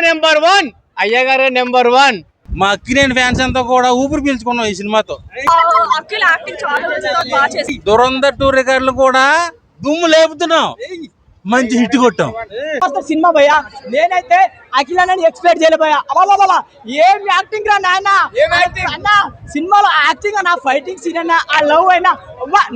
Number 1, అయ్యగారు number 1. మా Akkineni fans అంతా కూడా ఊపిరి పీల్చుకున్నాం ఈ సినిమాతో. దురంధర్ 2 రికార్డులు కూడా దుమ్ము లేపుతున్నాం, మంచి హిట్ కొట్టాం సినిమా భయ్యా. నేనైతే అఖిల్ అన్నని ఎక్స్పెక్ట్ చేయలే భయ్యా. అవ్వ ఏం యాక్టింగ్ రా నాయన అన్న. సినిమాలో యాక్టింగ్ అన్న, ఫైటింగ్ సీన్ అన్న, ఆ లవ్ అయినా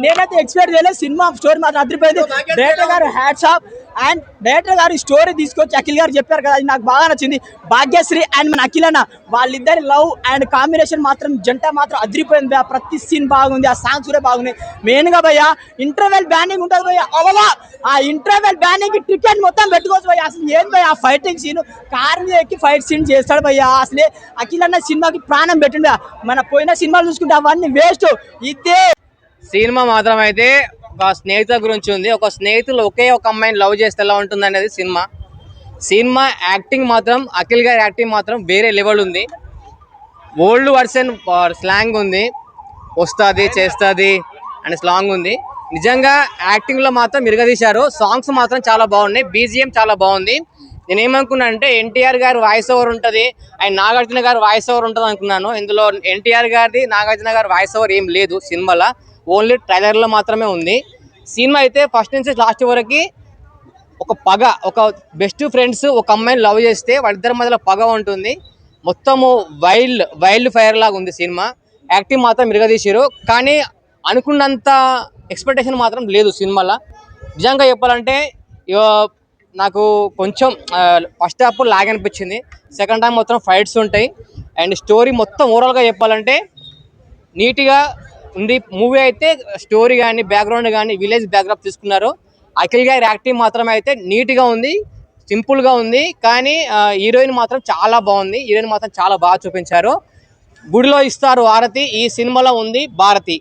నేనైతే ఎక్స్పెక్ట్ చేయలేదు. సినిమా స్టోరీ మాత్రం అదిరిపోయింది. డైరెక్టర్ గారు హ్యాట్స్ ఆఫ్. అండ్ డైరెక్టర్ గారు స్టోరీ తీసుకొచ్చి అఖిల్ గారు చెప్పారు కదా, అది నాకు బాగా నచ్చింది. భాగ్యశ్రీ అండ్ మన అఖిల్ అన్న వాళ్ళిద్దరి లవ్ అండ్ కాంబినేషన్ మాత్రం జంట మాత్రం అదిరిపోయింది. ప్రతి సీన్ బాగుంది, ఆ సాంగ్స్ కూడా బాగున్నాయి. మెయిన్ గా భయ్యా ఇంటర్వెల్ బ్యానింగ్ ఉంటుంది భయ్యా. అవలా ఆ ఇంటర్వెల్ బ్యానింగ్ టికెట్ మొత్తం పెట్టుకోవచ్చు భయ్యా. అసలు ఏం భయ్యా ఆ ఫైటింగ్ సీన్, కార్ మీద ఎక్కి ఫైట్ సీన్ చేస్తాడు భయ్యా. అసలే అఖిల్ అన్న సినిమాకి ప్రాణం పెట్టిండు. మన పోయిన సినిమాలు చూసుకుంటే అవన్నీ వేస్ట్. ఇదే సినిమా మాత్రం అయితే ఒక స్నేహితుల గురించి ఉంది. ఒక స్నేహితులు ఒకే ఒక అమ్మాయిని లవ్ చేస్తే ఎలా ఉంటుంది అనేది సినిమా యాక్టింగ్ మాత్రం, అఖిల్ గారి యాక్టింగ్ మాత్రం వేరే లెవెల్ ఉంది. ఓల్డ్ వర్షన్ స్లాంగ్ ఉంది, వస్తుంది చేస్తుంది అనే స్లాంగ్ ఉంది. నిజంగా యాక్టింగ్లో మాత్రం మిరగదీశారు. సాంగ్స్ మాత్రం చాలా బాగున్నాయి, బీజిఎం చాలా బాగుంది. నేనేమనుకున్నా అంటే ఎన్టీఆర్ గారి వాయిస్ ఓవర్ ఉంటుంది అండ్ నాగార్జున గారి వాయిస్ ఓవర్ ఉంటుంది అనుకున్నాను. ఇందులో ఎన్టీఆర్ గారిది, నాగార్జున గారి వాయిస్ ఓవర్ ఏం లేదు సినిమాలో, ఓన్లీ ట్రైలర్లో మాత్రమే ఉంది. సినిమా అయితే ఫస్ట్ నుంచి లాస్ట్ వరకు ఒక బెస్ట్ ఫ్రెండ్స్ ఒక అమ్మాయిని లవ్ చేస్తే వాళ్ళిద్దరి మధ్యలో పగ ఉంటుంది. మొత్తము వైల్డ్ ఫైర్ లాగా ఉంది సినిమా. యాక్టింగ్ మాత్రం మిరగదీశారు, కానీ అనుకున్నంత ఎక్స్పెక్టేషన్ మాత్రం లేదు సినిమాలో. నిజంగా చెప్పాలంటే నాకు కొంచెం ఫస్ట్ హాఫ్ లాగ్ అనిపించింది, సెకండ్ హాఫ్ మొత్తం ఫైట్స్ ఉంటాయి. అండ్ స్టోరీ మొత్తం ఓవరాల్గా చెప్పాలంటే నీట్గా ఉంది మూవీ. అయితే స్టోరీ కానీ బ్యాక్గ్రౌండ్ కానీ విలేజ్ బ్యాక్గ్రౌండ్ తీసుకున్నారు. అఖిల్ గారి యాక్టింగ్ మాత్రం అయితే నీట్గా ఉంది, సింపుల్గా ఉంది. కానీ హీరోయిన్ మాత్రం చాలా బాగుంది, హీరోయిన్ మాత్రం చాలా బాగా చూపించారు. గుడిలో ఇస్తారు హారతి ఈ సినిమాలో ఉంది భారతి.